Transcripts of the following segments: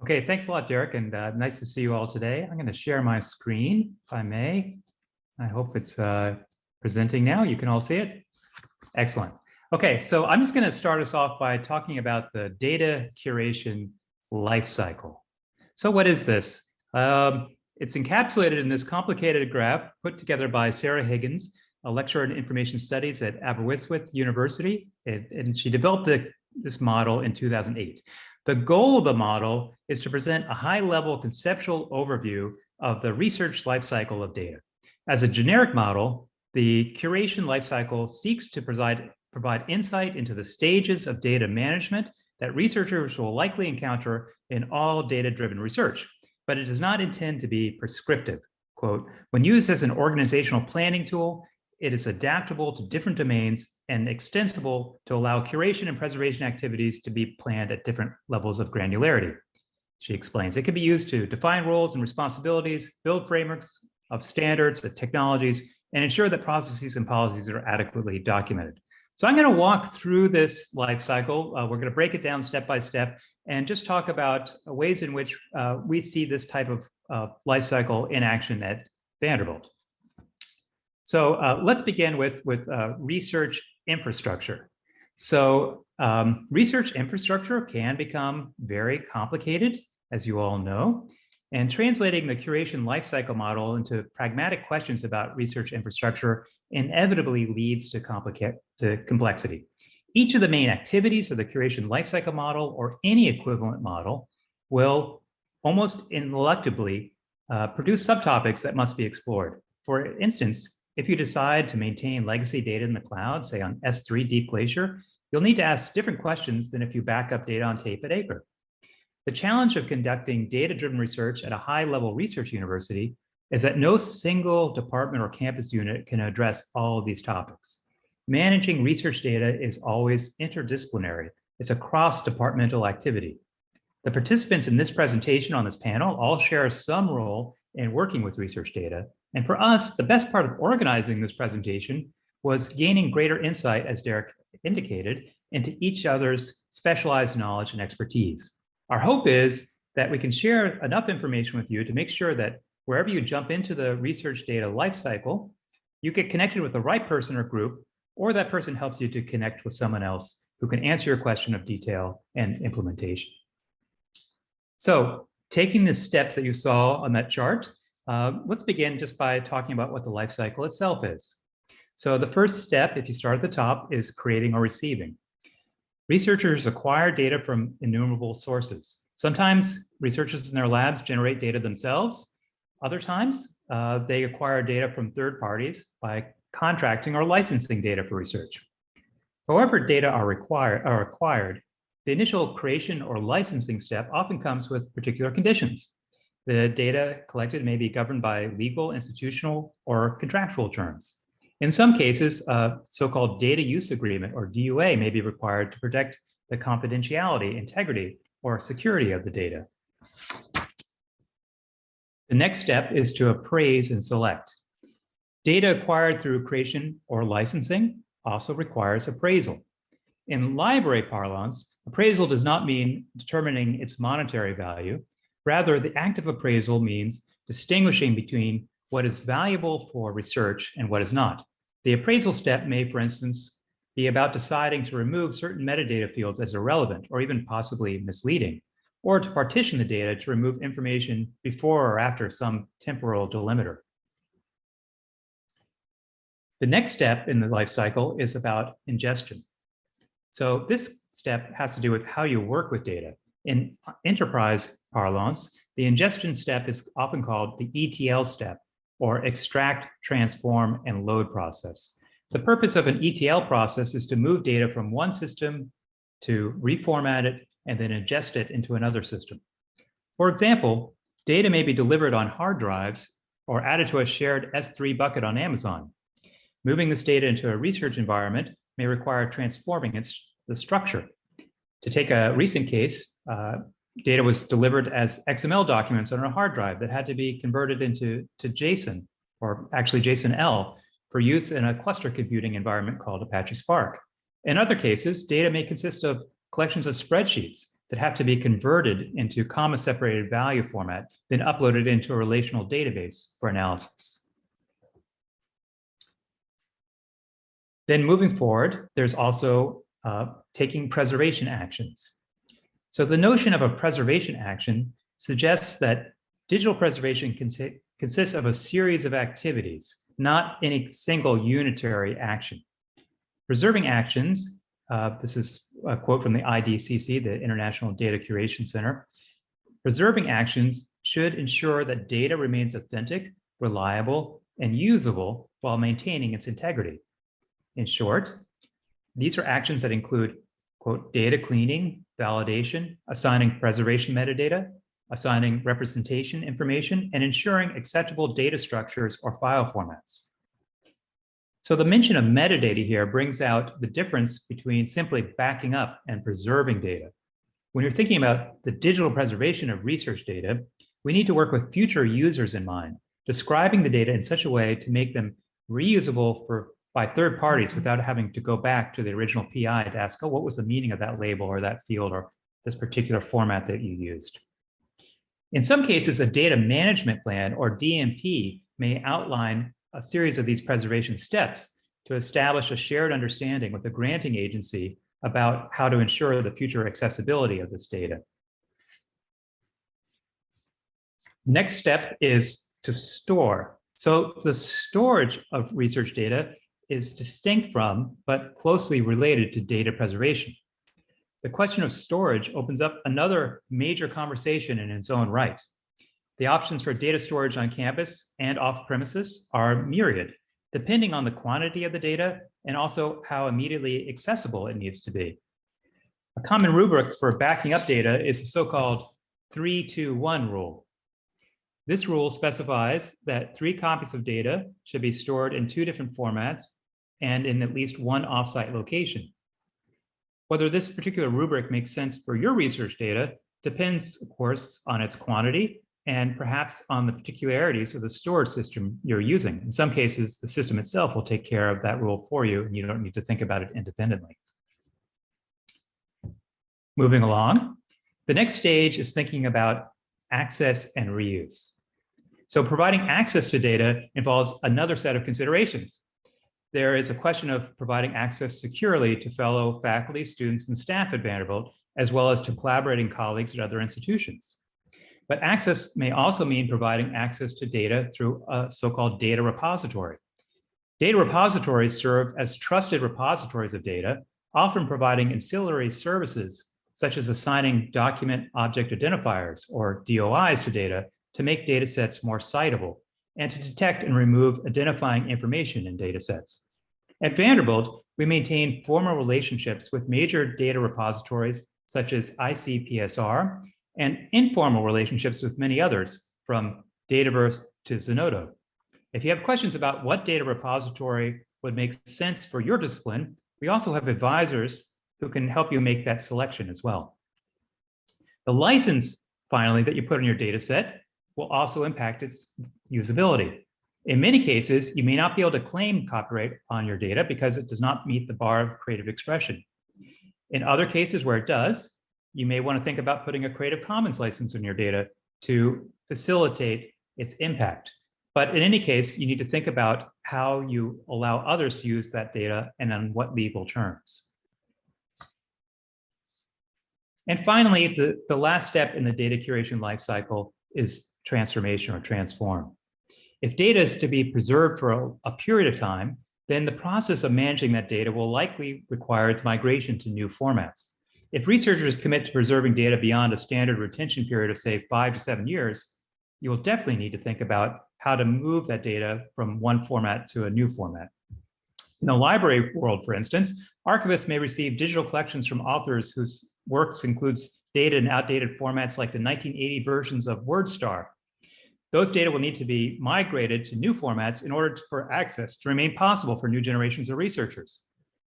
Okay, thanks a lot, Derek, and nice to see you all today. I'm going to share my screen, if I may. I hope it's presenting now. You can all see it. Excellent. Okay, so I'm just going to start us off by talking about the data curation lifecycle. So what is this? It's encapsulated in this complicated graph put together by Sarah Higgins, a lecturer in information studies at Aberystwyth University, and she developed this model in 2008. The goal of the model is to present a high-level conceptual overview of the research lifecycle of data. As a generic model, the curation lifecycle seeks to provide insight into the stages of data management that researchers will likely encounter in all data-driven research, but it does not intend to be prescriptive. Quote, when used as an organizational planning tool, it is adaptable to different domains and extensible to allow curation and preservation activities to be planned at different levels of granularity. She explains it can be used to define roles and responsibilities, build frameworks of standards and technologies, and ensure that processes and policies are adequately documented. So I'm going to walk through this life cycle. We're going to break it down step by step and just talk about ways in which we see this type of life cycle in action at Vanderbilt. So let's begin with research infrastructure. So research infrastructure can become very complicated, as you all know, and translating the curation lifecycle model into pragmatic questions about research infrastructure inevitably leads to complexity. Each of the main activities of the curation lifecycle model or any equivalent model will almost ineluctably produce subtopics that must be explored. For instance, if you decide to maintain legacy data in the cloud, say on S3 Deep Glacier, you'll need to ask different questions than if you back up data on tape at Acre. The challenge of conducting data-driven research at a high-level research university is that no single department or campus unit can address all of these topics. Managing research data is always interdisciplinary. It's a cross-departmental activity. The participants in this presentation on this panel all share some role in working with research data. And for us, the best part of organizing this presentation was gaining greater insight, as Derek indicated, into each other's specialized knowledge and expertise. Our hope is that we can share enough information with you to make sure that wherever you jump into the research data lifecycle, you get connected with the right person or group, or that person helps you to connect with someone else who can answer your question of detail and implementation. So taking the steps that you saw on that chart, let's begin just by talking about what the life cycle itself is. So the first step, if you start at the top, is creating or receiving. Researchers acquire data from innumerable sources. Sometimes researchers in their labs generate data themselves. Other times, they acquire data from third parties by contracting or licensing data for research. However data are acquired, the initial creation or licensing step often comes with particular conditions. The data collected may be governed by legal, institutional, or contractual terms. In some cases, a so-called data use agreement, or DUA, may be required to protect the confidentiality, integrity, or security of the data. The next step is to appraise and select. Data acquired through creation or licensing also requires appraisal. In library parlance, appraisal does not mean determining its monetary value. Rather, the act of appraisal means distinguishing between what is valuable for research and what is not. The appraisal step may, for instance, be about deciding to remove certain metadata fields as irrelevant or even possibly misleading, or to partition the data to remove information before or after some temporal delimiter. The next step in the life cycle is about ingestion. So this step has to do with how you work with data. In enterprise parlance, the ingestion step is often called the ETL step, or extract, transform, and load process. The purpose of an ETL process is to move data from one system to reformat it and then ingest it into another system. For example, data may be delivered on hard drives or added to a shared S3 bucket on Amazon. Moving this data into a research environment may require transforming the structure. To take a recent case, data was delivered as XML documents on a hard drive that had to be converted into JSON, or actually JSON-L, for use in a cluster computing environment called Apache Spark. In other cases, data may consist of collections of spreadsheets that have to be converted into comma-separated value format, then uploaded into a relational database for analysis. Then moving forward, there's also taking preservation actions. So the notion of a preservation action suggests that digital preservation consists of a series of activities, not any single unitary action. Preserving actions, this is a quote from the IDCC, the International Data Curation Center. Preserving actions should ensure that data remains authentic, reliable, and usable while maintaining its integrity. In short, these are actions that include, quote, data cleaning, validation, assigning preservation metadata, assigning representation information, and ensuring acceptable data structures or file formats. So the mention of metadata here brings out the difference between simply backing up and preserving data. When you're thinking about the digital preservation of research data, we need to work with future users in mind, describing the data in such a way to make them reusable by third parties without having to go back to the original PI to ask, oh, what was the meaning of that label or that field or this particular format that you used? In some cases, a data management plan or DMP may outline a series of these preservation steps to establish a shared understanding with the granting agency about how to ensure the future accessibility of this data. Next step is to store. So the storage of research data is distinct from, but closely related to data preservation. The question of storage opens up another major conversation in its own right. The options for data storage on campus and off premises are myriad, depending on the quantity of the data and also how immediately accessible it needs to be. A common rubric for backing up data is the so-called 3-2-1 rule. This rule specifies that 3 copies of data should be stored in 2 different formats and in at least 1 offsite location. Whether this particular rubric makes sense for your research data depends, of course, on its quantity and perhaps on the particularities of the storage system you're using. In some cases, the system itself will take care of that rule for you, and you don't need to think about it independently. Moving along, the next stage is thinking about access and reuse. So providing access to data involves another set of considerations. There is a question of providing access securely to fellow faculty, students, and staff at Vanderbilt, as well as to collaborating colleagues at other institutions. But access may also mean providing access to data through a so-called data repository. Data repositories serve as trusted repositories of data, often providing ancillary services, such as assigning document object identifiers, or DOIs, to data to make data sets more citable, and to detect and remove identifying information in data sets. At Vanderbilt, we maintain formal relationships with major data repositories, such as ICPSR, and informal relationships with many others, from Dataverse to Zenodo. If you have questions about what data repository would make sense for your discipline, we also have advisors who can help you make that selection as well. The license, finally, that you put on your data set will also impact its usability. In many cases, you may not be able to claim copyright on your data because it does not meet the bar of creative expression. In other cases where it does, you may want to think about putting a Creative Commons license on your data to facilitate its impact. But in any case, you need to think about how you allow others to use that data and on what legal terms. And finally, the last step in the data curation lifecycle is transformation or transform. If data is to be preserved for a period of time, then the process of managing that data will likely require its migration to new formats. If researchers commit to preserving data beyond a standard retention period of, say, 5 to 7 years, you will definitely need to think about how to move that data from one format to a new format. In the library world, for instance, archivists may receive digital collections from authors whose works includes data in outdated formats like the 1980 versions of WordStar. Those data will need to be migrated to new formats in order for access to remain possible for new generations of researchers.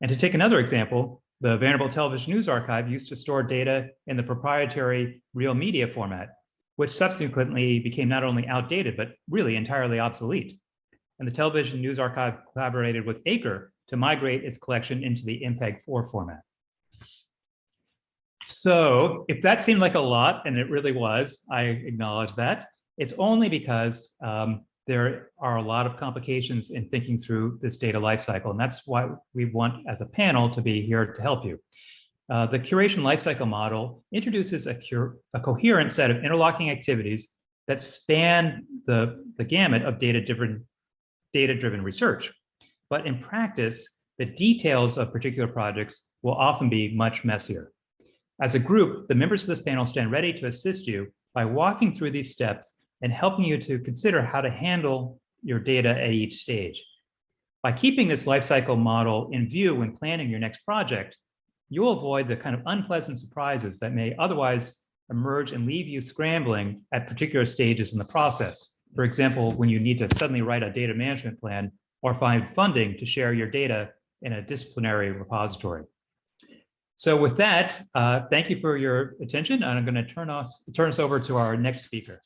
And to take another example, the Vanderbilt Television News Archive used to store data in the proprietary Real Media format, which subsequently became not only outdated, but really entirely obsolete. And the Television News Archive collaborated with Acre to migrate its collection into the MPEG-4 format. So if that seemed like a lot, and it really was, I acknowledge that, it's only because there are a lot of complications in thinking through this data lifecycle, and that's why we want, as a panel, to be here to help you. The curation lifecycle model introduces a coherent set of interlocking activities that span the gamut of data-driven research. But in practice, the details of particular projects will often be much messier. As a group, the members of this panel stand ready to assist you by walking through these steps and helping you to consider how to handle your data at each stage. By keeping this lifecycle model in view when planning your next project, you'll avoid the kind of unpleasant surprises that may otherwise emerge and leave you scrambling at particular stages in the process. For example, when you need to suddenly write a data management plan or find funding to share your data in a disciplinary repository. So with that, thank you for your attention, and I'm going to turn us over to our next speaker.